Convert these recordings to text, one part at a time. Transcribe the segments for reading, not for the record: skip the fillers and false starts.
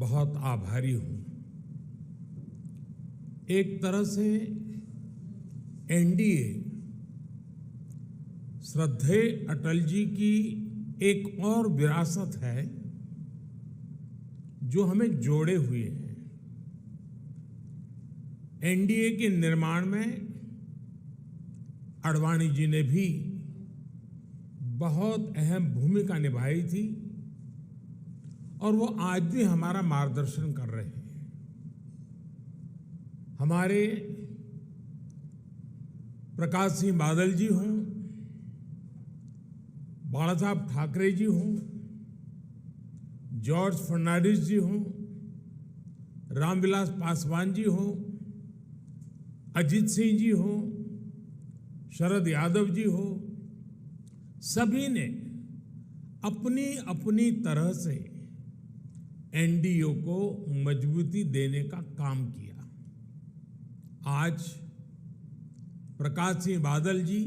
बहुत आभारी हूं। एक तरह से एनडीए श्रद्धेय अटल जी की एक और विरासत है जो हमें जोड़े हुए है। एनडीए के निर्माण में आडवाणी जी ने भी बहुत अहम भूमिका निभाई थी और वो आज भी हमारा मार्गदर्शन कर रहे हैं। हमारे प्रकाश सिंह बादल जी हों, बाला साहब ठाकरे जी हों, जॉर्ज फर्नांडिस जी हों, रामविलास पासवान जी हों, अजीत सिंह जी हों, शरद यादव जी हो, सभी ने अपनी अपनी तरह से एनडीए को मजबूती देने का काम किया। आज प्रकाश सिंह बादल जी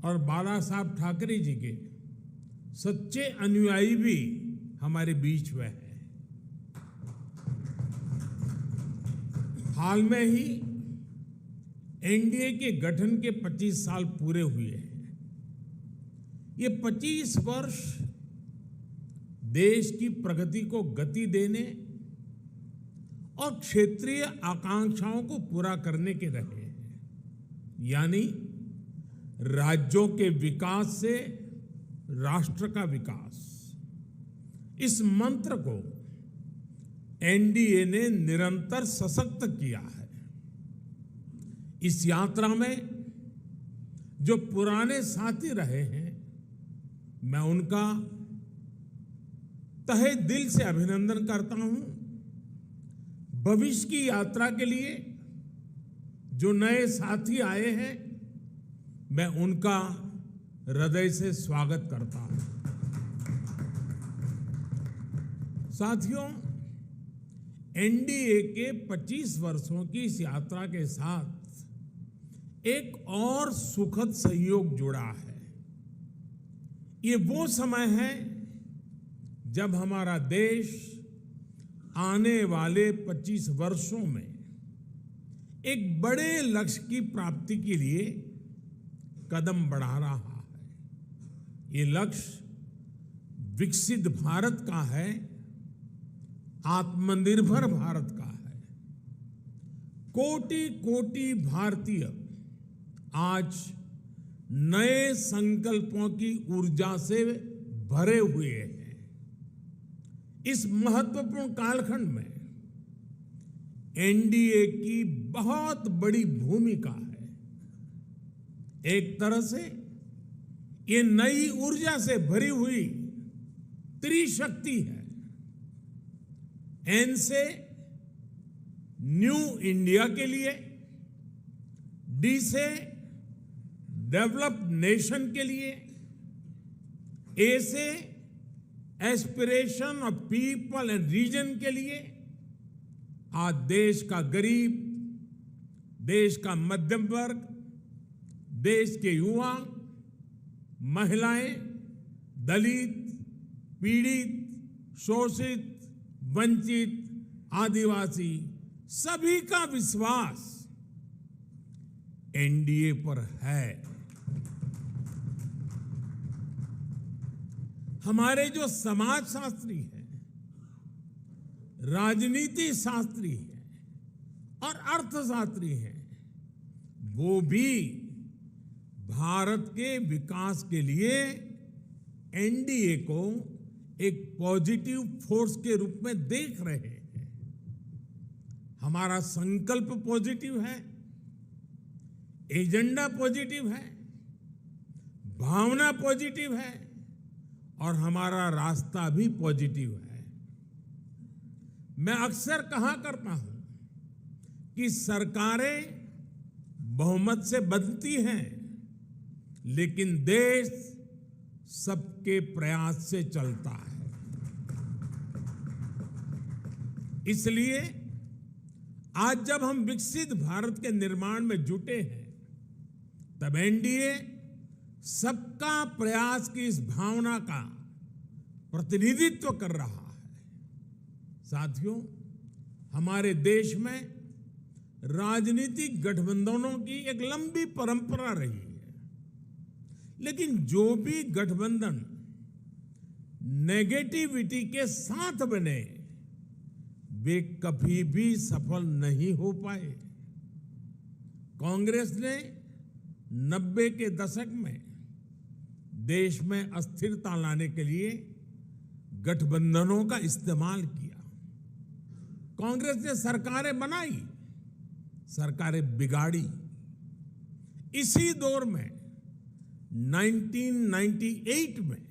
और बाला साहब ठाकरे जी के सच्चे अनुयायी भी हमारे बीच में हैं। हाल में ही एनडीए के गठन के 25 साल पूरे हुए हैं। ये 25 वर्ष देश की प्रगति को गति देने और क्षेत्रीय आकांक्षाओं को पूरा करने के रहे हैं, यानी राज्यों के विकास से राष्ट्र का विकास। इस मंत्र को एनडीए ने निरंतर सशक्त किया है। इस यात्रा में जो पुराने साथी रहे हैं, मैं उनका तहे दिल से अभिनंदन करता हूं। भविष्य की यात्रा के लिए जो नए साथी आए हैं, मैं उनका हृदय से स्वागत करता हूं। साथियों, एनडीए के 25 वर्षों की इस यात्रा के साथ एक और सुखद संयोग जुड़ा है। ये वो समय है जब हमारा देश आने वाले 25 वर्षों में एक बड़े लक्ष्य की प्राप्ति के लिए कदम बढ़ा रहा है। ये लक्ष्य विकसित भारत का है, आत्मनिर्भर भारत का है। कोटि कोटि भारतीय आज नए संकल्पों की ऊर्जा से भरे हुए हैं। इस महत्वपूर्ण कालखंड में एनडीए की बहुत बड़ी भूमिका है। एक तरह से ये नई ऊर्जा से भरी हुई त्रिशक्ति है। एन से न्यू इंडिया के लिए, डी से डेवलप्ड नेशन के लिए, ए से aspiration of people and region के लिए। आज देश का गरीब, देश का मध्यम वर्ग, देश के युवा, महिलाएं, दलित, पीड़ित, शोषित, वंचित, आदिवासी, सभी का विश्वास एनडीए पर है। हमारे जो समाजशास्त्री हैं, राजनीति शास्त्री हैं और अर्थशास्त्री हैं, वो भी भारत के विकास के लिए एनडीए को एक पॉजिटिव फोर्स के रूप में देख रहे हैं। हमारा संकल्प पॉजिटिव है, एजेंडा पॉजिटिव है, भावना पॉजिटिव है और हमारा रास्ता भी पॉजिटिव है। मैं अक्सर कहा करता हूं कि सरकारें बहुमत से बनती हैं, लेकिन देश सबके प्रयास से चलता है। इसलिए आज जब हम विकसित भारत के निर्माण में जुटे हैं, तब एनडीए सबका प्रयास की इस भावना का प्रतिनिधित्व कर रहा है। साथियों, हमारे देश में राजनीतिक गठबंधनों की एक लंबी परंपरा रही है, लेकिन जो भी गठबंधन नेगेटिविटी के साथ बने वे कभी भी सफल नहीं हो पाए। कांग्रेस ने 90 के दशक में देश में अस्थिरता लाने के लिए गठबंधनों का इस्तेमाल किया। कांग्रेस ने सरकारें बनाई, सरकारें बिगाड़ी। इसी दौर में 1998 में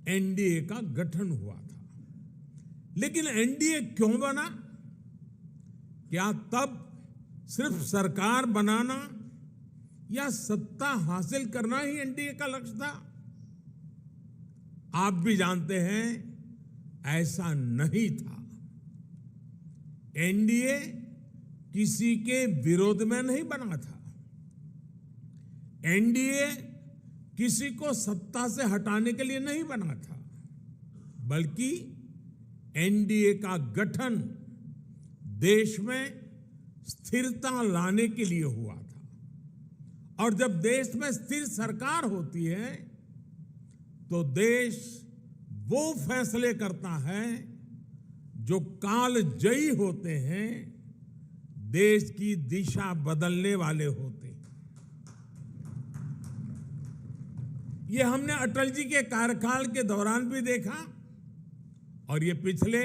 एनडीए का गठन हुआ था। लेकिन एनडीए क्यों बना? क्या तब सिर्फ सरकार बनाना या सत्ता हासिल करना ही एनडीए का लक्ष्य था? आप भी जानते हैं ऐसा नहीं था। एनडीए किसी के विरोध में नहीं बना था। एनडीए किसी को सत्ता से हटाने के लिए नहीं बना था, बल्कि एनडीए का गठन देश में स्थिरता लाने के लिए हुआ था। और जब देश में स्थिर सरकार होती है तो देश वो फैसले करता है जो कालजयी होते हैं, देश की दिशा बदलने वाले होते हैं। ये हमने अटल जी के कार्यकाल के दौरान भी देखा और ये पिछले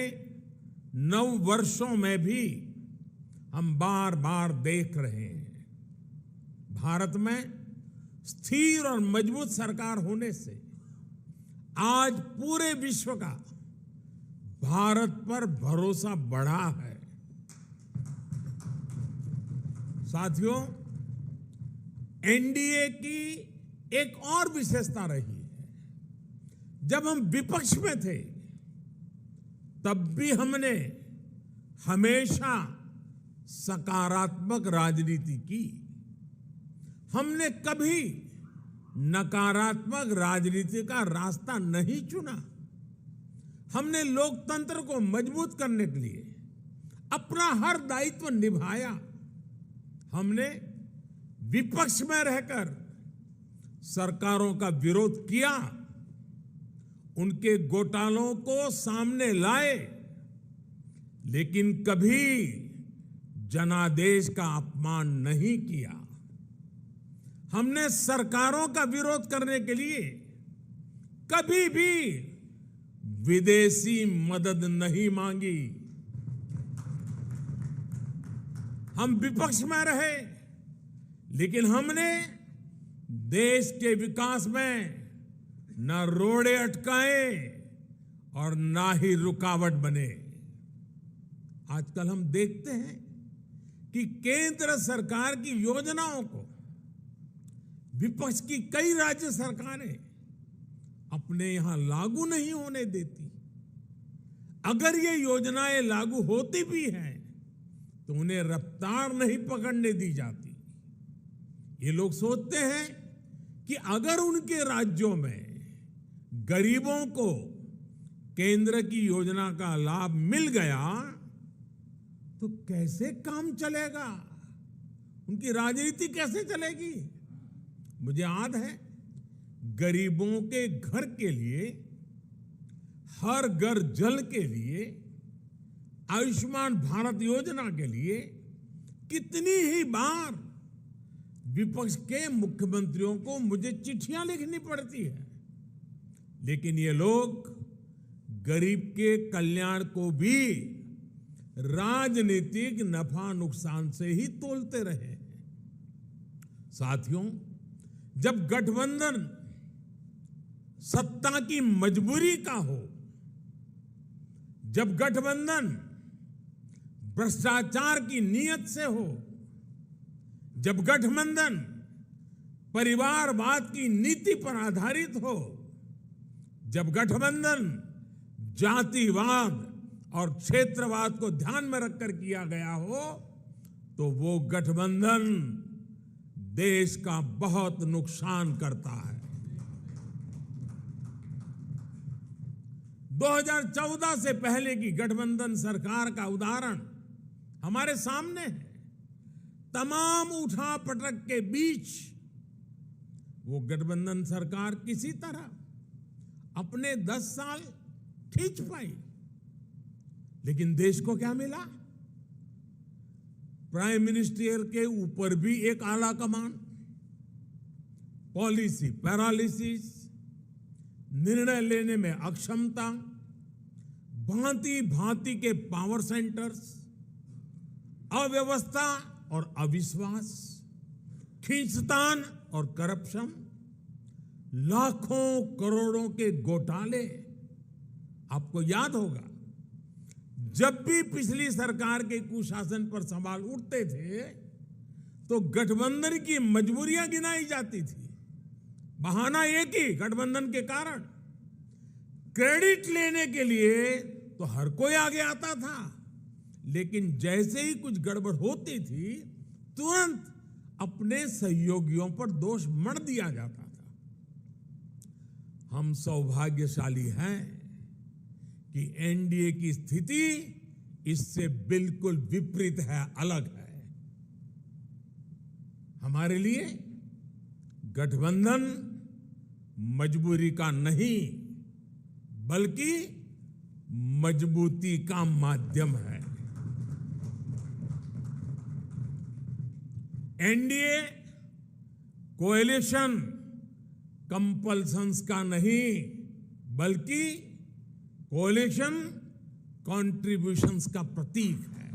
9 वर्षों में भी हम बार बार देख रहे हैं। भारत में स्थिर और मजबूत सरकार होने से आज पूरे विश्व का भारत पर भरोसा बढ़ा है। साथियों, एनडीए की एक और विशेषता रही है। जब हम विपक्ष में थे तब भी हमने हमेशा सकारात्मक राजनीति की। हमने कभी नकारात्मक राजनीति का रास्ता नहीं चुना। हमने लोकतंत्र को मजबूत करने के लिए अपना हर दायित्व निभाया। हमने विपक्ष में रहकर सरकारों का विरोध किया, उनके घोटालों को सामने लाए, लेकिन कभी जनादेश का अपमान नहीं किया। हमने सरकारों का विरोध करने के लिए कभी भी विदेशी मदद नहीं मांगी। हम विपक्ष में रहे, लेकिन हमने देश के विकास में न रोड़े अटकाए और ना ही रुकावट बने। आजकल हम देखते हैं कि केंद्र सरकार की योजनाओं को विपक्ष की कई राज्य सरकारें अपने यहां लागू नहीं होने देती। अगर ये योजनाएं लागू होती भी हैं तो उन्हें रफ्तार नहीं पकड़ने दी जाती। ये लोग सोचते हैं कि अगर उनके राज्यों में गरीबों को केंद्र की योजना का लाभ मिल गया तो कैसे काम चलेगा, उनकी राजनीति कैसे चलेगी। मुझे याद है, गरीबों के घर के लिए, हर घर जल के लिए, आयुष्मान भारत योजना के लिए कितनी ही बार विपक्ष के मुख्यमंत्रियों को मुझे चिट्ठियां लिखनी पड़ती है, लेकिन ये लोग गरीब के कल्याण को भी राजनीतिक नफा नुकसान से ही तोलते रहे हैं। साथियों, जब गठबंधन सत्ता की मजबूरी का हो, जब गठबंधन भ्रष्टाचार की नीयत से हो, जब गठबंधन परिवारवाद की नीति पर आधारित हो, जब गठबंधन जातिवाद और क्षेत्रवाद को ध्यान में रखकर किया गया हो, तो वो गठबंधन देश का बहुत नुकसान करता है। 2014 से पहले की गठबंधन सरकार का उदाहरण हमारे सामने है। तमाम उठापटक के बीच वो गठबंधन सरकार किसी तरह अपने 10 साल खींच पाई। लेकिन देश को क्या मिला? प्राइम मिनिस्टर के ऊपर भी एक आला कमान, पॉलिसी पैरालिसिस, निर्णय लेने में अक्षमता, भांति भांति के पावर सेंटर्स, अव्यवस्था और अविश्वास, खींचतान और करप्शन, लाखों करोड़ों के घोटाले। आपको याद होगा, जब भी पिछली सरकार के कुशासन पर सवाल उठते थे तो गठबंधन की मजबूरियां गिनाई जाती थी। बहाना एक ही, गठबंधन के कारण। क्रेडिट लेने के लिए तो हर कोई आगे आता था, लेकिन जैसे ही कुछ गड़बड़ होती थी तुरंत अपने सहयोगियों पर दोष मढ़ दिया जाता था। हम सौभाग्यशाली हैं कि एनडीए की स्थिति इससे बिल्कुल विपरीत है, अलग है। हमारे लिए गठबंधन मजबूरी का नहीं बल्कि मजबूती का माध्यम है। एनडीए कोएलिशन कंपल्सन्स का नहीं बल्कि कोएलिशन कॉन्ट्रिब्यूशंस का प्रतीक है।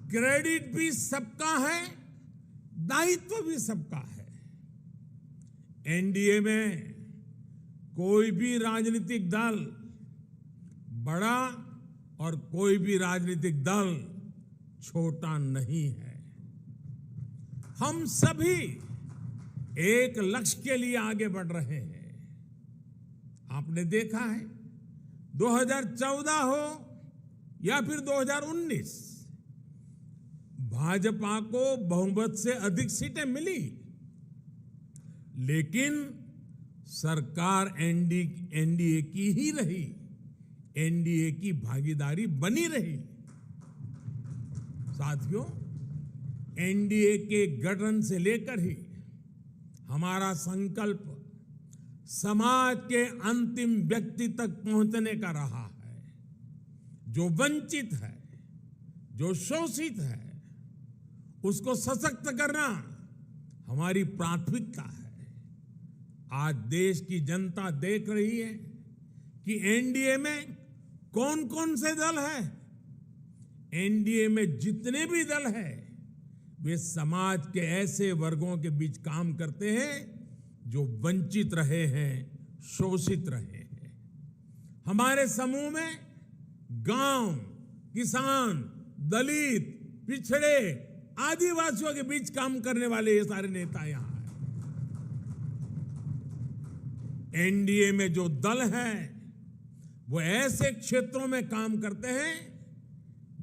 क्रेडिट भी सबका है, दायित्व भी सबका है। एनडीए में कोई भी राजनीतिक दल बड़ा और कोई भी राजनीतिक दल छोटा नहीं है। हम सभी एक लक्ष्य के लिए आगे बढ़ रहे हैं। आपने देखा है, 2014 हो या फिर 2019, भाजपा को बहुमत से अधिक सीटें मिली, लेकिन सरकार एनडीए की ही रही, एनडीए की भागीदारी बनी रही। साथियों, एनडीए के गठन से लेकर ही हमारा संकल्प समाज के अंतिम व्यक्ति तक पहुंचने का रहा है। जो वंचित है, जो शोषित है, उसको सशक्त करना हमारी प्राथमिकता है। आज देश की जनता देख रही है कि एनडीए में कौन कौन से दल हैं। एनडीए में जितने भी दल हैं, वे समाज के ऐसे वर्गों के बीच काम करते हैं जो वंचित रहे हैं, शोषित रहे हैं। हमारे समूह में गांव, किसान, दलित, पिछड़े, आदिवासियों के बीच काम करने वाले ये सारे नेता यहां हैं। एनडीए में जो दल हैं वो ऐसे क्षेत्रों में काम करते हैं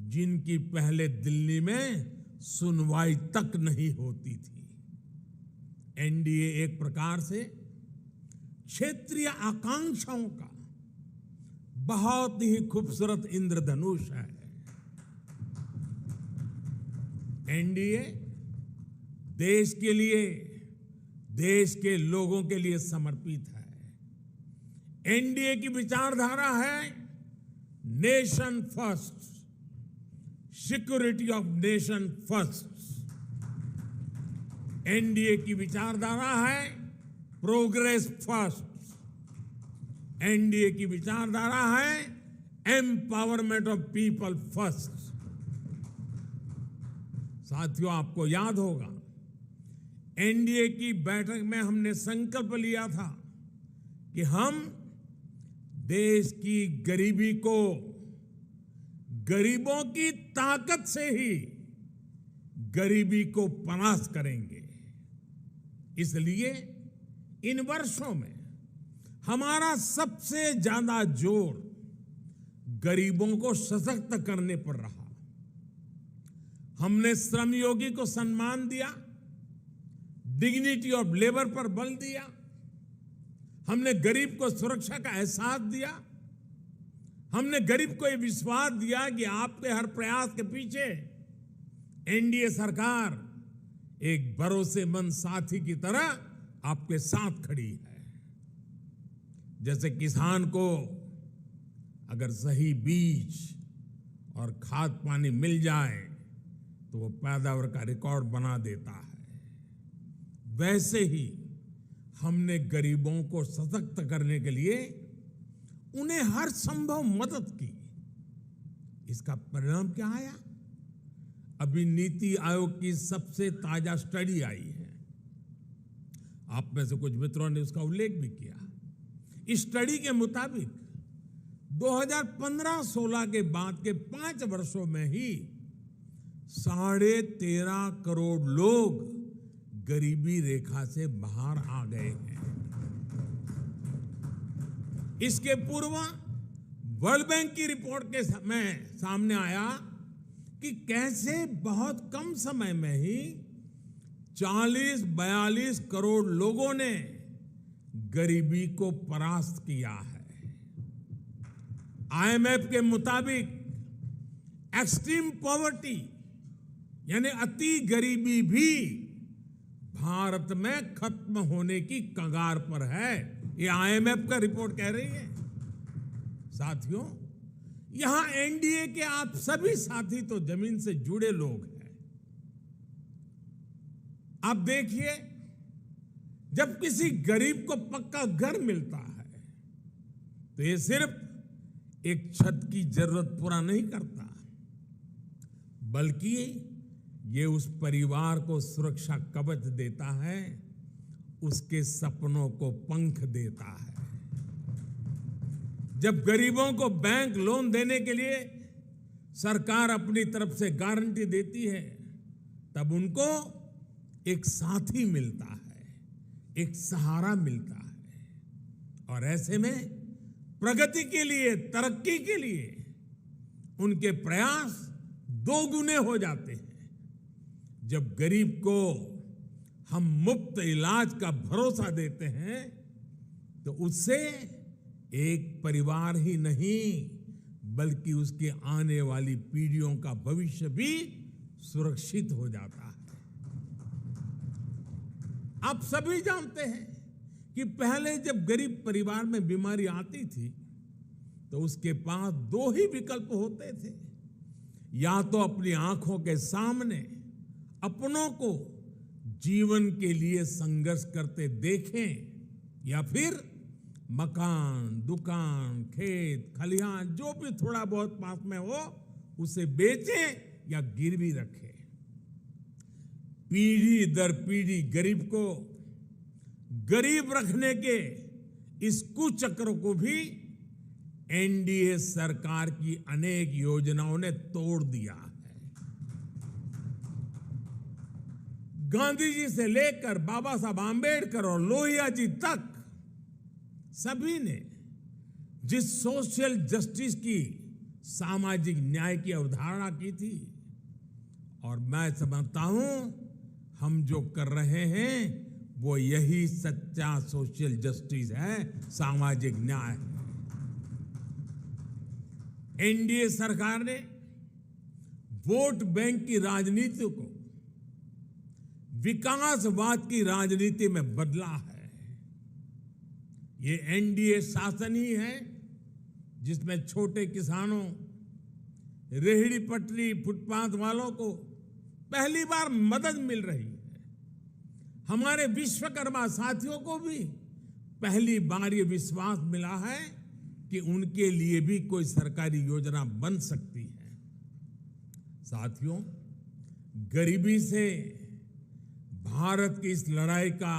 जिनकी पहले दिल्ली में सुनवाई तक नहीं होती थी। एनडीए एक प्रकार से क्षेत्रीय आकांक्षाओं का बहुत ही खूबसूरत इंद्रधनुष है। एनडीए देश के लिए, देश के लोगों के लिए समर्पित है। एनडीए की विचारधारा है nation first, security of nation first. NDA की विचारधारा है प्रोग्रेस फर्स्ट। एनडीए की विचारधारा है एम्पावरमेंट ऑफ पीपल फर्स्ट। साथियों, आपको याद होगा, एनडीए की बैठक में हमने संकल्प लिया था कि हम देश की गरीबी को गरीबों की ताकत से ही गरीबी को परास्त करेंगे। इसलिए इन वर्षों में हमारा सबसे ज्यादा जोर गरीबों को सशक्त करने पर रहा। हमने श्रमयोगी को सम्मान दिया, डिग्निटी ऑफ लेबर पर बल दिया। हमने गरीब को सुरक्षा का एहसास दिया। हमने गरीब को यह विश्वास दिया कि आपके हर प्रयास के पीछे एनडीए सरकार एक भरोसेमंद साथी की तरह आपके साथ खड़ी है। जैसे किसान को अगर सही बीज और खाद पानी मिल जाए तो वो पैदावार का रिकॉर्ड बना देता है, वैसे ही हमने गरीबों को सशक्त करने के लिए उन्हें हर संभव मदद की। इसका परिणाम क्या आया? अभी नीति आयोग की सबसे ताजा स्टडी आई है, आप में से कुछ मित्रों ने उसका उल्लेख भी किया। इस स्टडी के मुताबिक 2015-16 के बाद के 5 वर्षों में ही 13.5 करोड़ लोग गरीबी रेखा से बाहर आ गए हैं। इसके पूर्व वर्ल्ड बैंक की रिपोर्ट के समय सामने आया कि कैसे बहुत कम समय में ही 40-42 करोड़ लोगों ने गरीबी को परास्त किया है। आईएमएफ के मुताबिक एक्सट्रीम पॉवर्टी यानी अति गरीबी भी भारत में खत्म होने की कगार पर है। ये आईएमएफ का रिपोर्ट कह रही है। साथियों, यहां एनडीए के आप सभी साथी तो जमीन से जुड़े लोग हैं। आप देखिए, जब किसी गरीब को पक्का घर मिलता है तो ये सिर्फ एक छत की जरूरत पूरा नहीं करता, बल्कि ये उस परिवार को सुरक्षा कवच देता है, उसके सपनों को पंख देता है। जब गरीबों को बैंक लोन देने के लिए सरकार अपनी तरफ से गारंटी देती है, तब उनको एक साथी मिलता है, एक सहारा मिलता है। और ऐसे में प्रगति के लिए, तरक्की के लिए उनके प्रयास 2 गुने हो जाते हैं। जब गरीब को हम मुफ्त इलाज का भरोसा देते हैं तो उससे एक परिवार ही नहीं बल्कि उसके आने वाली पीढ़ियों का भविष्य भी सुरक्षित हो जाता है। आप सभी जानते हैं कि पहले जब गरीब परिवार में बीमारी आती थी तो उसके पास 2 ही विकल्प होते थे, या तो अपनी आंखों के सामने अपनों को जीवन के लिए संघर्ष करते देखें, या फिर मकान, दुकान, खेत, खलिहान जो भी थोड़ा बहुत पास में हो उसे बेचें या गिरवी रखें। पीढ़ी दर पीढ़ी गरीब को गरीब रखने के इस कुचक्र को भी एनडीए सरकार की अनेक योजनाओं ने तोड़ दिया है। गांधी जी से लेकर बाबा साहब आंबेडकर और लोहिया जी तक सभी ने जिस सोशल जस्टिस की, सामाजिक न्याय की अवधारणा की थी, और मैं समझता हूं हम जो कर रहे हैं वो यही सच्चा सोशल जस्टिस है, सामाजिक न्याय। एनडीए सरकार ने वोट बैंक की राजनीति को विकासवाद की राजनीति में बदला है। ये एनडीए शासन ही है जिसमें छोटे किसानों, रेहड़ी पटरी, फुटपाथ वालों को पहली बार मदद मिल रही है। हमारे विश्वकर्मा साथियों को भी पहली बार ये विश्वास मिला है कि उनके लिए भी कोई सरकारी योजना बन सकती है। साथियों, गरीबी से भारत की इस लड़ाई का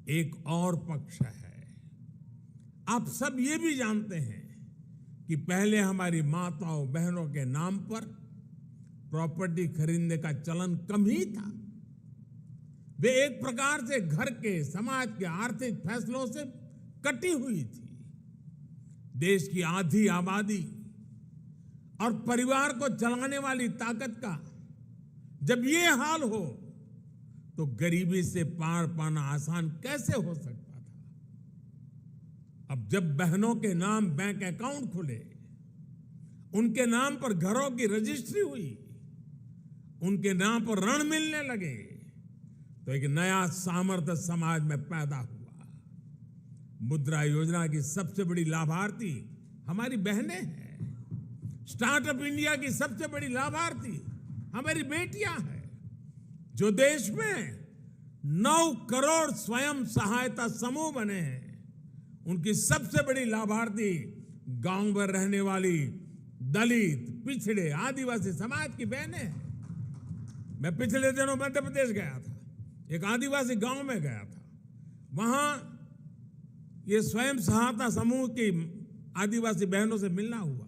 एक और पक्ष है। आप सब ये भी जानते हैं कि पहले हमारी माताओं बहनों के नाम पर प्रॉपर्टी खरीदने का चलन कम ही था। वे एक प्रकार से घर के, समाज के आर्थिक फैसलों से कटी हुई थी। देश की आधी आबादी और परिवार को चलाने वाली ताकत का जब ये हाल हो तो गरीबी से पार पाना आसान कैसे हो सकता था। अब जब बहनों के नाम बैंक अकाउंट खुले, उनके नाम पर घरों की रजिस्ट्री हुई, उनके नाम पर ऋण मिलने लगे, तो एक नया सामर्थ्य समाज में पैदा हुआ। मुद्रा योजना की सबसे बड़ी लाभार्थी हमारी बहनें हैं। स्टार्टअप इंडिया की सबसे बड़ी लाभार्थी हमारी बेटियां हैं, जो देश में 9 करोड़ स्वयं सहायता समूह बने हैं। उनकी सबसे बड़ी लाभार्थी गांव में रहने वाली दलित, पिछड़े, आदिवासी समाज की बहनें हैं। मैं पिछले दिनों मध्य प्रदेश गया था, एक आदिवासी गांव में गया था। वहां ये स्वयं सहायता समूह की आदिवासी बहनों से मिलना हुआ।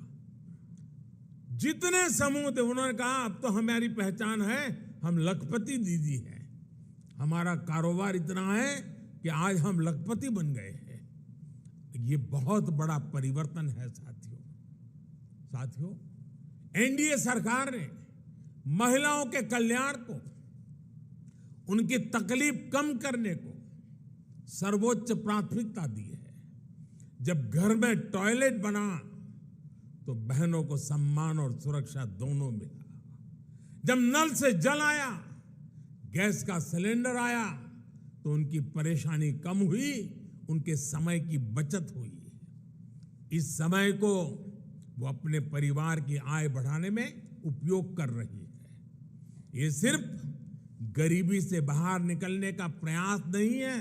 जितने समूह थे, उन्होंने कहा अब तो हमारी पहचान है, हम लखपति दीदी हैं। हमारा कारोबार इतना है कि आज हम लखपति बन गए हैं। ये बहुत बड़ा परिवर्तन है साथियों, एनडीए सरकार ने महिलाओं के कल्याण को, उनकी तकलीफ कम करने को सर्वोच्च प्राथमिकता दी है। जब घर में टॉयलेट बना तो बहनों को सम्मान और सुरक्षा दोनों मिला। जब नल से जल आया, गैस का सिलेंडर आया, तो उनकी परेशानी कम हुई, उनके समय की बचत हुई। इस समय को वो अपने परिवार की आय बढ़ाने में उपयोग कर रही है। ये सिर्फ गरीबी से बाहर निकलने का प्रयास नहीं है,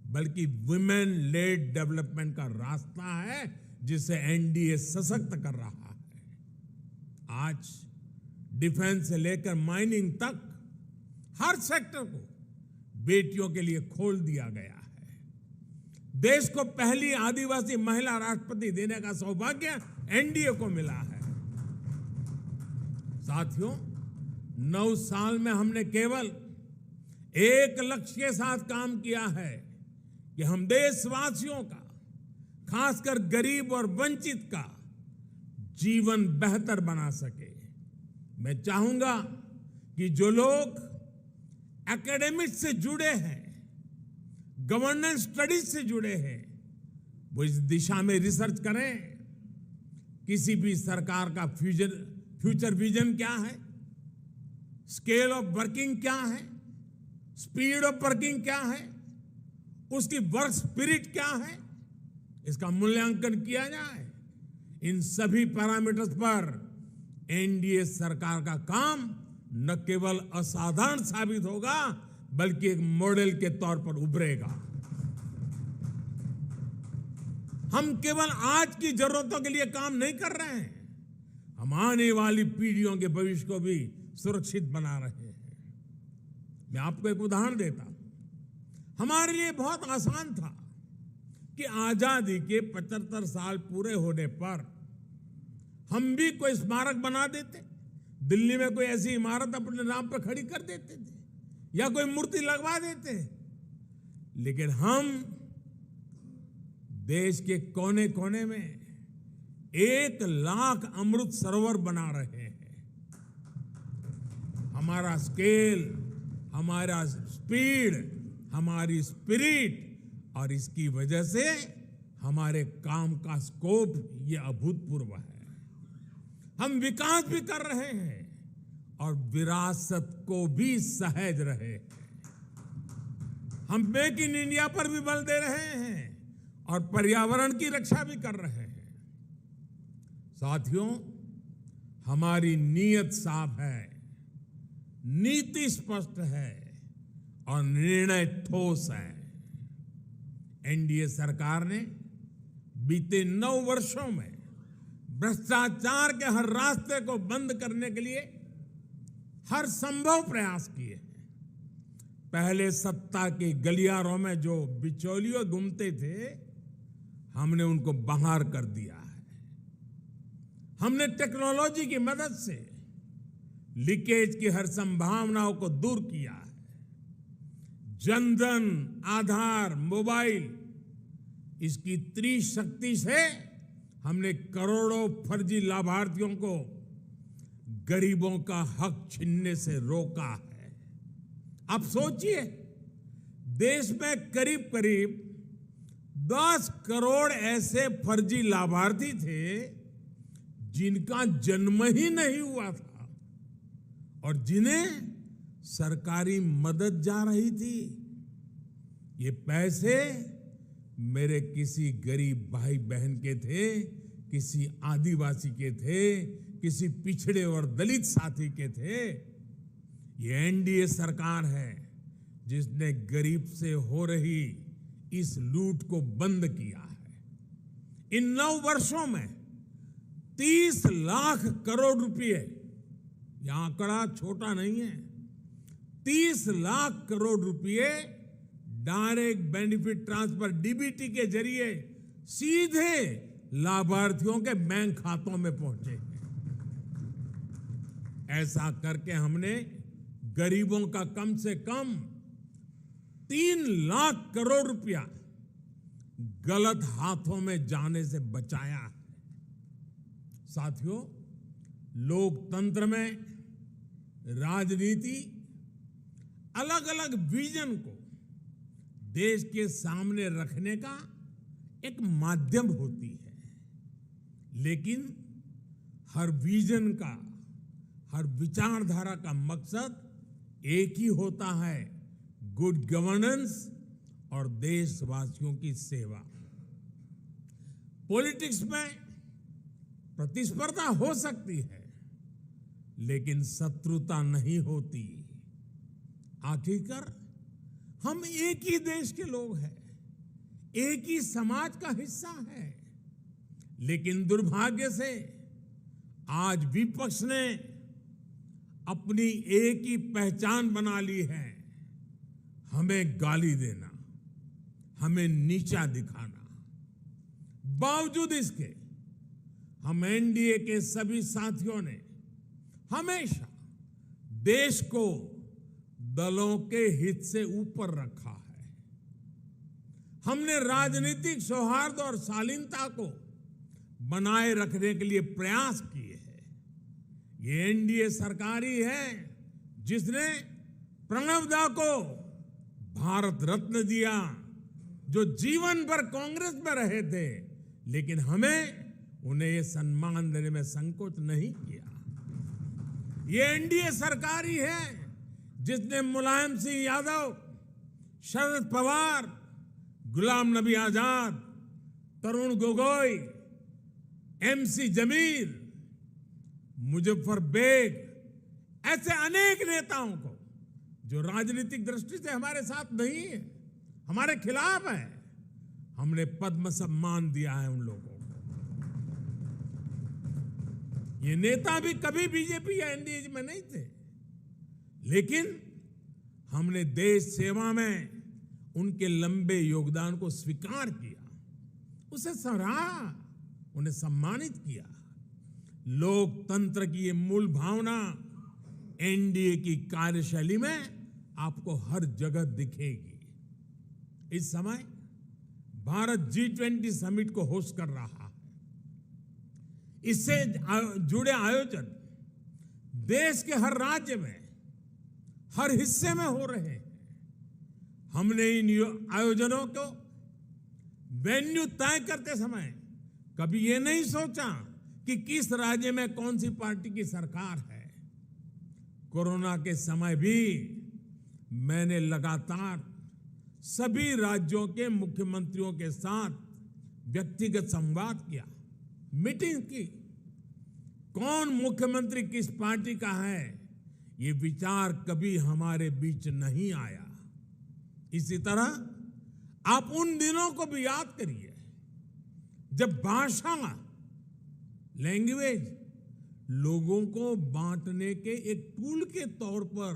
बल्कि वुमेन लेड डेवलपमेंट का रास्ता है, जिसे एनडीए सशक्त कर रहा है। आज डिफेंस से लेकर माइनिंग तक हर सेक्टर को बेटियों के लिए खोल दिया गया है। देश को पहली आदिवासी महिला राष्ट्रपति देने का सौभाग्य एनडीए को मिला है। साथियों, 9 साल में हमने केवल एक लक्ष्य के साथ काम किया है कि हम देशवासियों का, खासकर गरीब और वंचित का जीवन बेहतर बना सके। मैं चाहूंगा कि जो लोग एकेडमिक्स से जुड़े हैं, गवर्नेंस स्टडीज से जुड़े हैं, वो इस दिशा में रिसर्च करें। किसी भी सरकार का फ्यूचर विजन क्या है, स्केल ऑफ वर्किंग क्या है, स्पीड ऑफ वर्किंग क्या है, उसकी वर्क स्पिरिट क्या है, इसका मूल्यांकन किया जाए। इन सभी पैरामीटर्स पर एनडीए सरकार का काम न केवल असाधारण साबित होगा, बल्कि एक मॉडल के तौर पर उभरेगा। हम केवल आज की जरूरतों के लिए काम नहीं कर रहे हैं, हम आने वाली पीढ़ियों के भविष्य को भी सुरक्षित बना रहे हैं। मैं आपको एक उदाहरण देता हूं। हमारे लिए बहुत आसान था कि आजादी के 75 साल पूरे होने पर हम भी कोई स्मारक बना देते, दिल्ली में कोई ऐसी इमारत अपने नाम पर खड़ी कर देते थे, या कोई मूर्ति लगवा देते। लेकिन हम देश के कोने कोने में 1 लाख अमृत सरोवर बना रहे हैं। हमारा स्केल, हमारा स्पीड, हमारी स्पिरिट, और इसकी वजह से हमारे काम का स्कोप ये अभूतपूर्व है। हम विकास भी कर रहे हैं और विरासत को भी सहेज रहे हैं। हम मेक इन इंडिया पर भी बल दे रहे हैं और पर्यावरण की रक्षा भी कर रहे हैं। साथियों, हमारी नीयत साफ है, नीति स्पष्ट है और निर्णय ठोस है। एनडीए सरकार ने बीते 9 वर्षों में भ्रष्टाचार के हर रास्ते को बंद करने के लिए हर संभव प्रयास किए हैं। पहले सत्ता के गलियारों में जो बिचौलिए घूमते थे, हमने उनको बाहर कर दिया है। हमने टेक्नोलॉजी की मदद से लीकेज की हर संभावनाओं को दूर किया है। जनधन, आधार, मोबाइल, इसकी त्रिशक्ति से हमने करोड़ों फर्जी लाभार्थियों को गरीबों का हक छीनने से रोका है। अब सोचिए, देश में करीब करीब 10 करोड़ ऐसे फर्जी लाभार्थी थे जिनका जन्म ही नहीं हुआ था और जिन्हें सरकारी मदद जा रही थी। ये पैसे मेरे किसी गरीब भाई बहन के थे, किसी आदिवासी के थे, किसी पिछड़े और दलित साथी के थे। ये एनडीए सरकार है जिसने गरीब से हो रही इस लूट को बंद किया है। इन 9 वर्षों में 30 लाख करोड़ रुपए, यह आंकड़ा छोटा नहीं है, 30 लाख करोड़ रुपए डायरेक्ट बेनिफिट ट्रांसफर डीबीटी के जरिए सीधे लाभार्थियों के बैंक खातों में पहुंचे हैं। ऐसा करके हमने गरीबों का कम से कम 3 लाख करोड़ रुपया गलत हाथों में जाने से बचाया है। साथियों, लोकतंत्र में राजनीति अलग अलग विजन को देश के सामने रखने का एक माध्यम होती है, लेकिन हर विजन का, हर विचारधारा का मकसद एक ही होता है, गुड गवर्नेंस और देशवासियों की सेवा। पॉलिटिक्स में प्रतिस्पर्धा हो सकती है, लेकिन शत्रुता नहीं होती। आखिरकार हम एक ही देश के लोग हैं, एक ही समाज का हिस्सा है। लेकिन दुर्भाग्य से आज विपक्ष ने अपनी एक ही पहचान बना ली है, हमें गाली देना, हमें नीचा दिखाना। बावजूद इसके हम एनडीए के सभी साथियों ने हमेशा देश को दलों के हित से ऊपर रखा है। हमने राजनीतिक सौहार्द और शालीनता को बनाए रखने के लिए प्रयास किए हैं। ये एनडीए सरकार ही है जिसने प्रणब दा को भारत रत्न दिया, जो जीवन भर कांग्रेस में रहे थे, लेकिन हमें उन्हें ये सम्मान देने में संकोच नहीं किया। ये एनडीए सरकार ही है जिसने मुलायम सिंह यादव, शरद पवार, गुलाम नबी आजाद, तरुण गोगोई, एमसी जमील, मुजफ्फर बेग, ऐसे अनेक नेताओं को जो राजनीतिक दृष्टि से हमारे साथ नहीं है, हमारे खिलाफ है, हमने पद्म सम्मान दिया है उन लोगों को। ये नेता भी कभी बीजेपी या एनडीए में नहीं थे, लेकिन हमने देश सेवा में उनके लंबे योगदान को स्वीकार किया, उसे सराहा, उन्हें सम्मानित किया। लोकतंत्र की ये मूल भावना एनडीए की कार्यशैली में आपको हर जगह दिखेगी। इस समय भारत G20 समिट को होस्ट कर रहा है। इससे जुड़े आयोजन देश के हर राज्य में, हर हिस्से में हो रहे हैं। हमने इन आयोजनों को वेन्यू तय करते समय कभी ये नहीं सोचा कि किस राज्य में कौन सी पार्टी की सरकार है। कोरोना के समय भी मैंने लगातार सभी राज्यों के मुख्यमंत्रियों के साथ व्यक्तिगत संवाद किया, मीटिंग की। कौन मुख्यमंत्री किस पार्टी का है, ये विचार कभी हमारे बीच नहीं आया। इसी तरह आप उन दिनों को भी याद करिए जब भाषा, लैंग्वेज लोगों को बांटने के एक टूल के तौर पर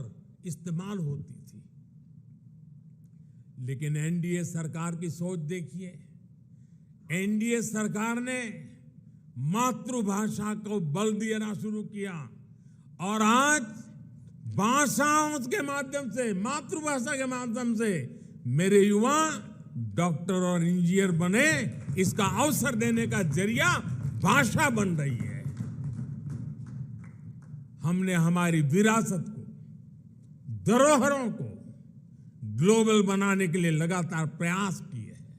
इस्तेमाल होती थी। लेकिन एनडीए सरकार की सोच देखिए। एनडीए सरकार ने मातृभाषा को बल देना शुरू किया और आज भाषाओं के माध्यम से, मातृभाषा के माध्यम से मेरे युवा डॉक्टर और इंजीनियर बने, इसका अवसर देने का जरिया भाषा बन रही है। हमने हमारी विरासत को, धरोहरों को ग्लोबल बनाने के लिए लगातार प्रयास किए हैं।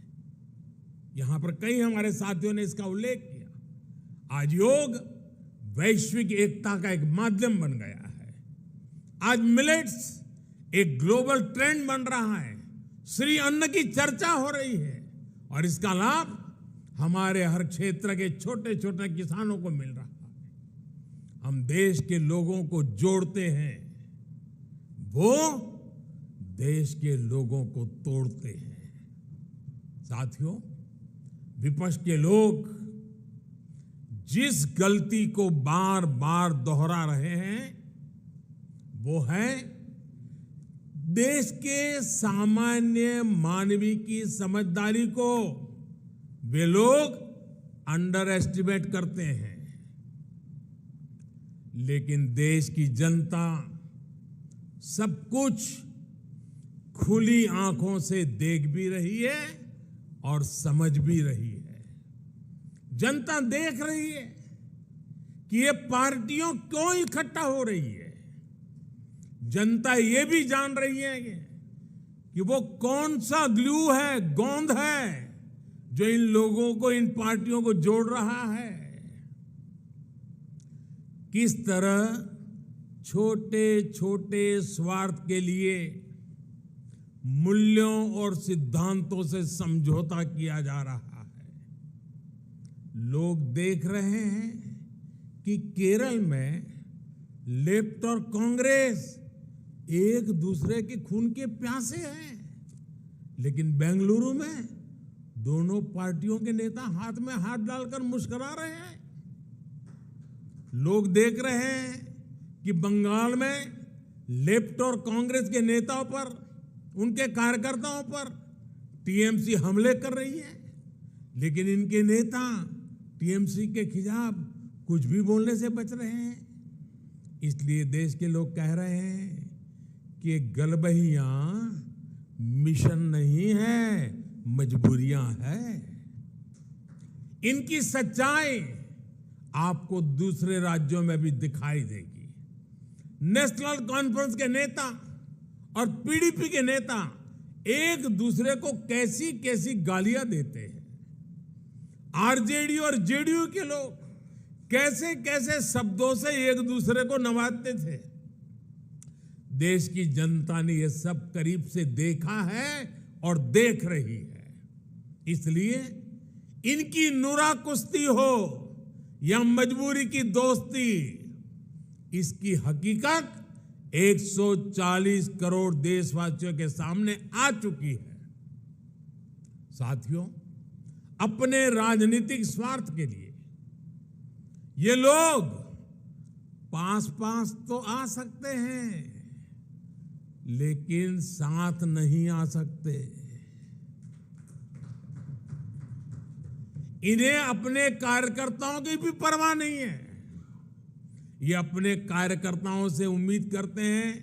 यहां पर कई हमारे साथियों ने इसका उल्लेख किया। आज योग वैश्विक एकता का एक माध्यम बन गया है। आज मिलेट्स एक ग्लोबल ट्रेंड बन रहा है। श्री अन्न की चर्चा हो रही है और इसका लाभ हमारे हर क्षेत्र के छोटे छोटे किसानों को मिल रहा है। हम देश के लोगों को जोड़ते हैं, वो देश के लोगों को तोड़ते हैं। साथियों, विपक्ष के लोग जिस गलती को बार बार दोहरा रहे हैं वो है देश के सामान्य मानवी की समझदारी को वे लोग अंडर एस्टिमेट करते हैं। लेकिन देश की जनता सब कुछ खुली आंखों से देख भी रही है और समझ भी रही है। जनता देख रही है कि ये पार्टियों क्यों इकट्ठा हो रही है। जनता ये भी जान रही है कि वो कौन सा ग्लू है, गोंद है जो इन लोगों को, इन पार्टियों को जोड़ रहा है। किस तरह छोटे छोटे स्वार्थ के लिए मूल्यों और सिद्धांतों से समझौता किया जा रहा है। लोग देख रहे हैं कि केरल में लेफ्ट और कांग्रेस एक दूसरे के खून के प्यासे हैं, लेकिन बेंगलुरु में दोनों पार्टियों के नेता हाथ में हाथ डालकर मुस्कुरा रहे हैं। लोग देख रहे हैं कि बंगाल में लेफ्ट और कांग्रेस के नेताओं पर, उनके कार्यकर्ताओं पर टीएमसी हमले कर रही है, लेकिन इनके नेता टीएमसी के खिलाफ कुछ भी बोलने से बच रहे हैं। इसलिए देश के लोग कह रहे हैं कि गलबहियां मिशन नहीं है, मजबूरियां है। इनकी सच्चाई आपको दूसरे राज्यों में भी दिखाई देगी। नेशनल कॉन्फ्रेंस के नेता और पीडीपी के नेता एक दूसरे को कैसी कैसी गालियां देते हैं। आरजेडी और जेडीयू के लोग कैसे कैसे शब्दों से एक दूसरे को नवाजते थे। देश की जनता ने यह सब करीब से देखा है और देख रही है। इसलिए इनकी नुरा कुश्ती हो या मजबूरी की दोस्ती, इसकी हकीकत 140 करोड़ देशवासियों के सामने आ चुकी है। साथियों, अपने राजनीतिक स्वार्थ के लिए ये लोग पास पास तो आ सकते हैं, लेकिन साथ नहीं आ सकते। इन्हें अपने कार्यकर्ताओं की भी परवाह नहीं है। ये अपने कार्यकर्ताओं से उम्मीद करते हैं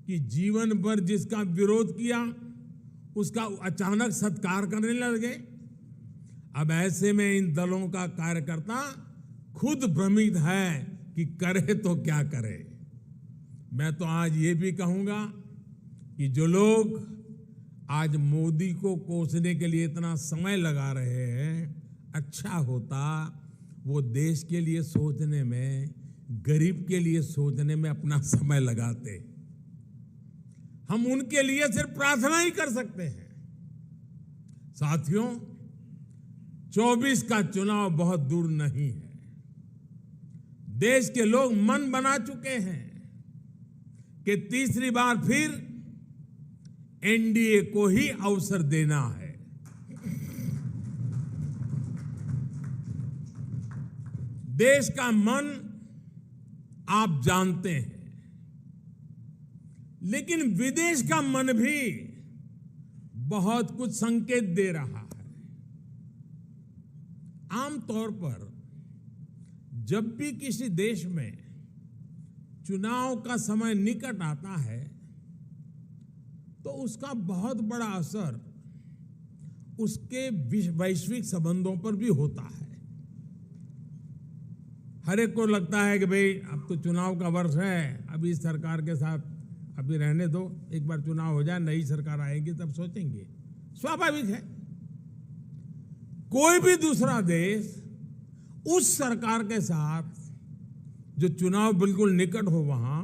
कि जीवन भर जिसका विरोध किया उसका अचानक सत्कार करने लगे। अब ऐसे में इन दलों का कार्यकर्ता खुद भ्रमित है कि करे तो क्या करे। मैं तो आज ये भी कहूंगा कि जो लोग आज मोदी को कोसने के लिए इतना समय लगा रहे हैं, अच्छा होता वो देश के लिए सोचने में, गरीब के लिए सोचने में अपना समय लगाते। हम उनके लिए सिर्फ प्रार्थना ही कर सकते हैं। साथियों, 24 का चुनाव बहुत दूर नहीं है। देश के लोग मन बना चुके हैं कि तीसरी बार फिर एनडीए को ही अवसर देना है। देश का मन आप जानते हैं, लेकिन विदेश का मन भी बहुत कुछ संकेत दे रहा है। आमतौर पर जब भी किसी देश में चुनाव का समय निकट आता है तो उसका बहुत बड़ा असर उसके वैश्विक संबंधों पर भी होता है। हर एक को लगता है कि भाई अब तो चुनाव का वर्ष है, अभी इस सरकार के साथ अभी रहने दो, एक बार चुनाव हो जाए, नई सरकार आएगी तब सोचेंगे। स्वाभाविक है। कोई भी दूसरा देश उस सरकार के साथ जो चुनाव बिल्कुल निकट हो वहां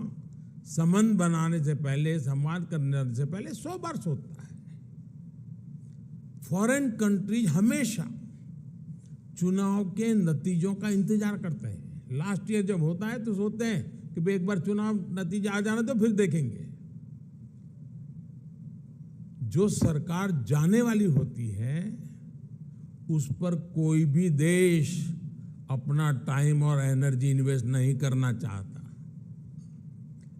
संबंध बनाने से पहले, संवाद करने से पहले 100 बार सोचता है। फॉरेन कंट्रीज हमेशा चुनाव के नतीजों का इंतजार करते हैं। लास्ट ईयर जब होता है तो सोचते हैं कि एक बार चुनाव नतीजा आ जाना तो फिर देखेंगे। जो सरकार जाने वाली होती है उस पर कोई भी देश अपना टाइम और एनर्जी इन्वेस्ट नहीं करना चाहता।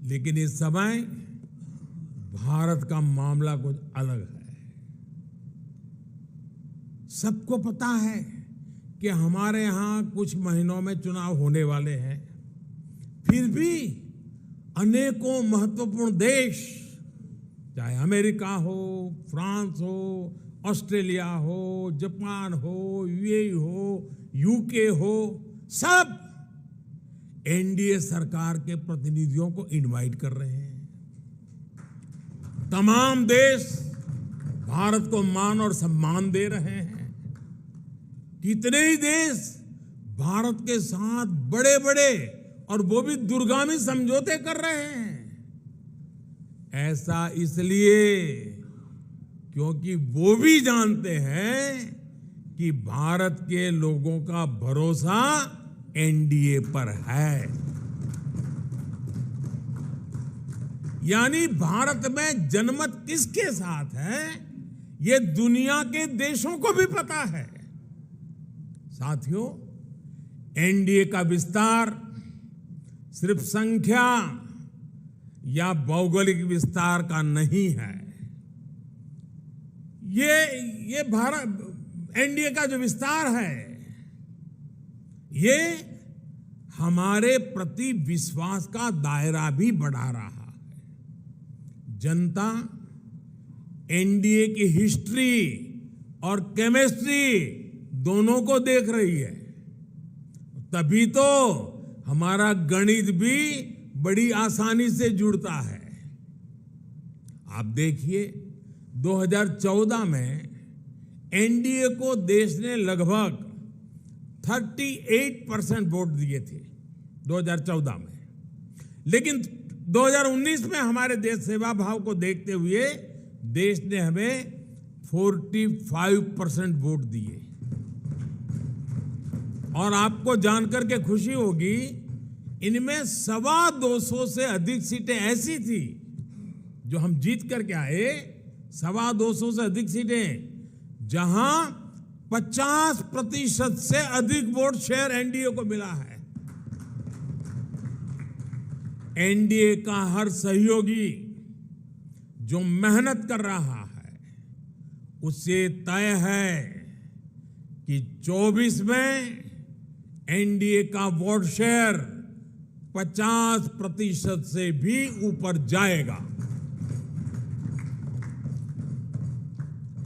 लेकिन इस समय भारत का मामला कुछ अलग है। सबको पता है कि हमारे यहां कुछ महीनों में चुनाव होने वाले हैं, फिर भी अनेकों महत्वपूर्ण देश, चाहे अमेरिका हो, फ्रांस हो, ऑस्ट्रेलिया हो, जापान हो, यूएई हो, यूके हो, सब एनडीए सरकार के प्रतिनिधियों को इनवाइट कर रहे हैं। तमाम देश भारत को मान और सम्मान दे रहे हैं। कितने ही देश भारत के साथ बड़े बड़े और वो भी दूरगामी समझौते कर रहे हैं। ऐसा इसलिए क्योंकि वो भी जानते हैं कि भारत के लोगों का भरोसा एनडीए पर है। यानी भारत में जनमत किसके साथ है ये दुनिया के देशों को भी पता है। साथियों, एनडीए का विस्तार सिर्फ संख्या या भौगोलिक विस्तार का नहीं है। ये भारत एनडीए का जो विस्तार है ये हमारे प्रति विश्वास का दायरा भी बढ़ा रहा है। जनता एनडीए की हिस्ट्री और केमिस्ट्री दोनों को देख रही है। तभी तो हमारा गणित भी बड़ी आसानी से जुड़ता है। आप देखिए 2014 में एनडीए को देश ने लगभग 38% वोट दिए थे 2014 में, लेकिन 2019 में हमारे देश सेवा भाव को देखते हुए देश ने हमें 45% वोट दिए। और आपको जानकर के खुशी होगी, इनमें 225 से अधिक सीटें ऐसी थी जो हम जीत करके आए, 225 से अधिक सीटें जहां 50% से अधिक वोट शेयर एनडीए को मिला है। एनडीए का हर सहयोगी जो मेहनत कर रहा है उससे तय है कि 24 में एनडीए का वोट शेयर 50% से भी ऊपर जाएगा।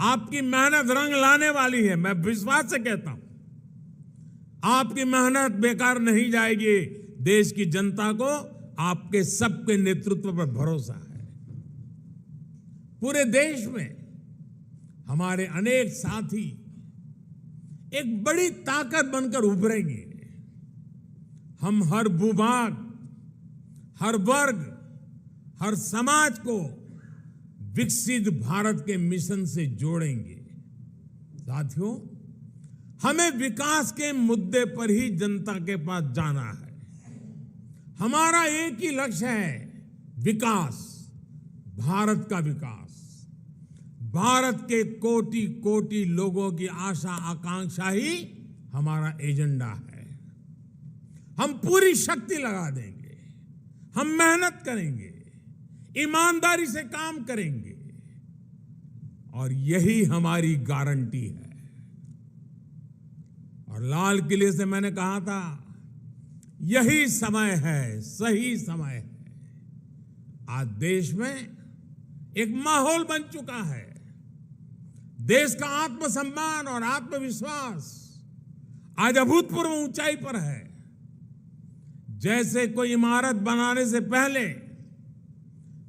आपकी मेहनत रंग लाने वाली है, मैं विश्वास से कहता हूं। आपकी मेहनत बेकार नहीं जाएगी। देश की जनता को आपके सबके नेतृत्व पर भरोसा है। पूरे देश में हमारे अनेक साथी एक बड़ी ताकत बनकर उभरेंगे। हम हर भूभाग, हर वर्ग, हर समाज को विकसित भारत के मिशन से जोड़ेंगे। साथियों, हमें विकास के मुद्दे पर ही जनता के पास जाना है। हमारा एक ही लक्ष्य है, विकास, भारत का विकास। भारत के कोटि कोटि लोगों की आशा आकांक्षा ही हमारा एजेंडा है। हम पूरी शक्ति लगा देंगे, हम मेहनत करेंगे, ईमानदारी से काम करेंगे और यही हमारी गारंटी है। और लाल किले से मैंने कहा था, यही समय है, सही समय है। आज देश में एक माहौल बन चुका है। देश का आत्मसम्मान और आत्मविश्वास आज अभूतपूर्व ऊंचाई पर है। जैसे कोई इमारत बनाने से पहले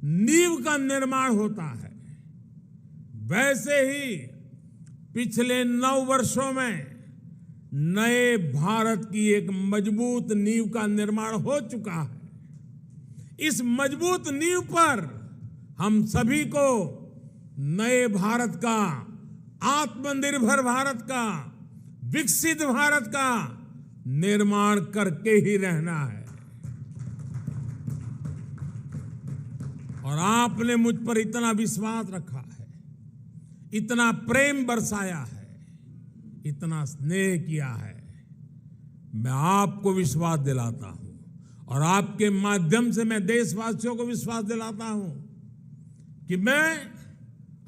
नींव का निर्माण होता है, वैसे ही पिछले 9 वर्षों में नए भारत की एक मजबूत नींव का निर्माण हो चुका है। इस मजबूत नींव पर हम सभी को नए भारत का, आत्मनिर्भर भारत का, विकसित भारत का निर्माण करके ही रहना है। और आपने मुझ पर इतना विश्वास रखा है, इतना प्रेम बरसाया है, इतना स्नेह किया है। मैं आपको विश्वास दिलाता हूं और आपके माध्यम से मैं देशवासियों को विश्वास दिलाता हूं कि मैं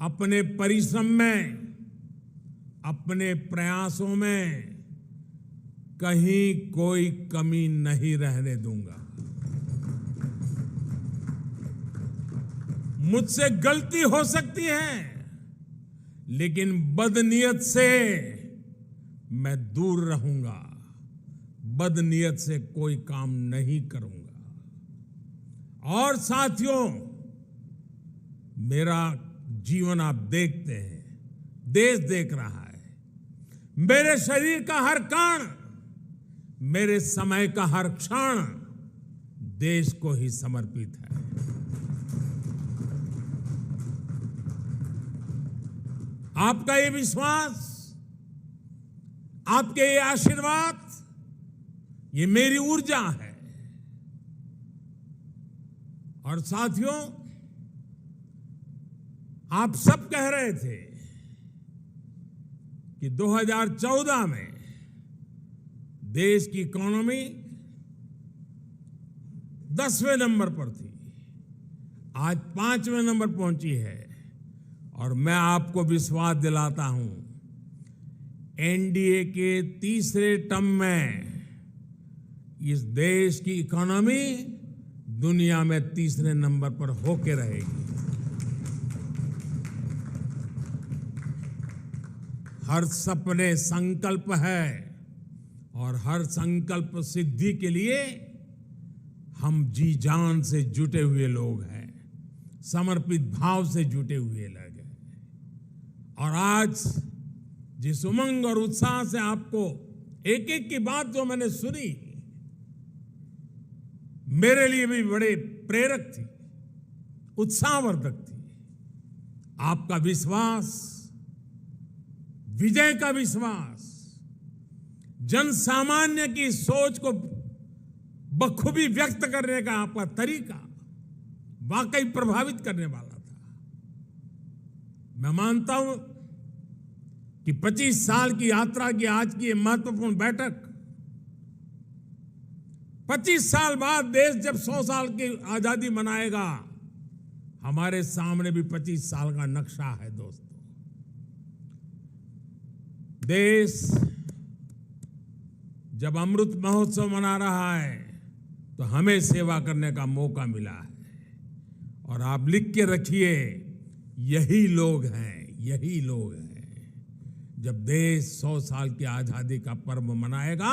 अपने परिश्रम में, अपने प्रयासों में कहीं कोई कमी नहीं रहने दूंगा। मुझसे गलती हो सकती है, लेकिन बदनीयत से मैं दूर रहूंगा। बदनीयत से कोई काम नहीं करूंगा। और साथियों, मेरा जीवन आप देखते हैं, देश देख रहा है। मेरे शरीर का हर कण, मेरे समय का हर क्षण देश को ही समर्पित है। आपका ये विश्वास, आपके ये आशीर्वाद, ये मेरी ऊर्जा है। और साथियों, आप सब कह रहे थे कि 2014 में देश की इकोनॉमी 10वें नंबर पर थी, आज 5वें नंबर पहुंची है। और मैं आपको विश्वास दिलाता हूं, एनडीए के तीसरे टर्म में इस देश की इकोनॉमी दुनिया में तीसरे नंबर पर होके रहेगी। हर सपने संकल्प है और हर संकल्प सिद्धि के लिए हम जी जान से जुटे हुए लोग हैं, समर्पित भाव से जुटे हुए लोग हैं। और आज जिस उमंग और उत्साह से आपको एक एक की बात जो मैंने सुनी, मेरे लिए भी बड़े प्रेरक थी, उत्साहवर्धक थी। आपका विश्वास, विजय का विश्वास, जन सामान्य की सोच को बखूबी व्यक्त करने का आपका तरीका वाकई प्रभावित करने वाला था। मैं मानता हूं कि 25 साल की यात्रा की आज की ये महत्वपूर्ण बैठक, 25 साल बाद देश जब 100 साल की आजादी मनाएगा, हमारे सामने भी 25 साल का नक्शा है। दोस्तों, देश जब अमृत महोत्सव मना रहा है तो हमें सेवा करने का मौका मिला है। और आप लिख के रखिए, यही लोग हैं, यही लोग हैं। जब देश 100 साल की आजादी का पर्व मनाएगा,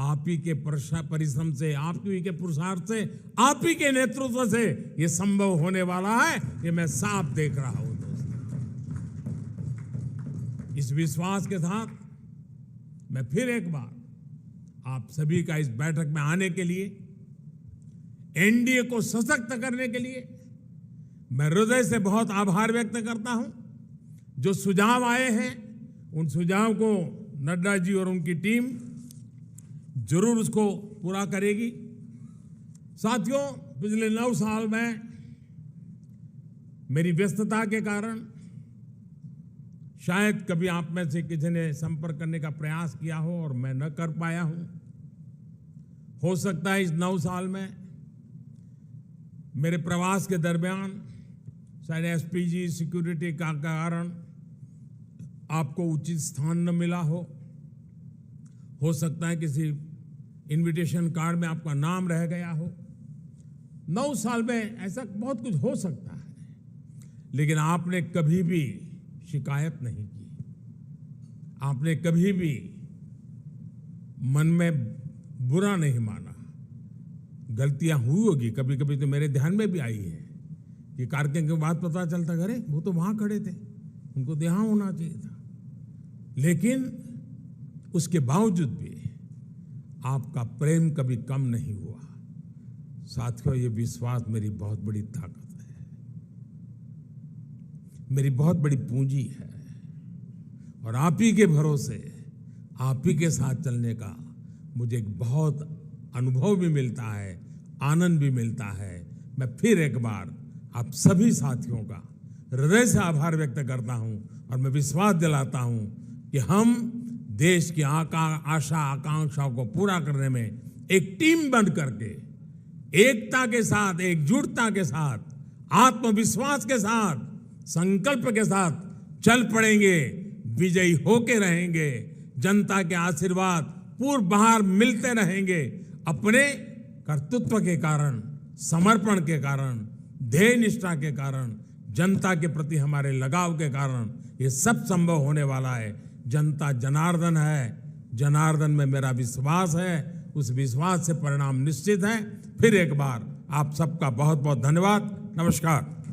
आप ही के परिश्रम से, आप ही के पुरुषार्थ से, आप ही के नेतृत्व से यह संभव होने वाला है, ये मैं साफ देख रहा हूं। दोस्तों, इस विश्वास के साथ मैं फिर एक बार आप सभी का इस बैठक में आने के लिए, एनडीए को सशक्त करने के लिए मैं हृदय से बहुत आभार व्यक्त करता हूं। जो सुझाव आए हैं, उन सुझाव को नड्डा जी और उनकी टीम जरूर उसको पूरा करेगी। साथियों, पिछले 9 साल में मेरी व्यस्तता के कारण शायद कभी आप में से किसी ने संपर्क करने का प्रयास किया हो और मैं न कर पाया हूं। हो सकता है इस 9 साल में मेरे प्रवास के दरमियान शायद एसपीजी सिक्योरिटी का कारण आपको उचित स्थान न मिला हो सकता है किसी इनविटेशन कार्ड में आपका नाम रह गया हो। 9 साल में ऐसा बहुत कुछ हो सकता है, लेकिन आपने कभी भी शिकायत नहीं की, आपने कभी भी मन में बुरा नहीं माना। गलतियां हुई होगी, कभी कभी तो मेरे ध्यान में भी आई है कि कार्यक्रम के बाद पता चलता, अरे वो तो वहां खड़े थे, उनको ध्यान होना चाहिए था। लेकिन उसके बावजूद भी आपका प्रेम कभी कम नहीं हुआ। साथियों, ये विश्वास मेरी बहुत बड़ी ताकत है, मेरी बहुत बड़ी पूंजी है, और आप ही के भरोसे, आप ही के साथ चलने का मुझे एक बहुत अनुभव भी मिलता है, आनंद भी मिलता है। मैं फिर एक बार आप सभी साथियों का हृदय से आभार व्यक्त करता हूं, और मैं विश्वास दिलाता हूं कि हम देश की आशा आकांक्षाओं को पूरा करने में एक टीम बन करके, एकता के साथ, एकजुटता के साथ, आत्मविश्वास के साथ, संकल्प के साथ चल पड़ेंगे, विजयी होके रहेंगे। जनता के आशीर्वाद पूर्व बाहर मिलते रहेंगे। अपने कर्तृत्व के कारण, समर्पण के कारण, ध्येय निष्ठा के कारण, जनता के प्रति हमारे लगाव के कारण ये सब संभव होने वाला है। जनता जनार्दन है, जनार्दन में मेरा विश्वास है, उस विश्वास से परिणाम निश्चित है। फिर एक बार आप सबका बहुत बहुत धन्यवाद। नमस्कार।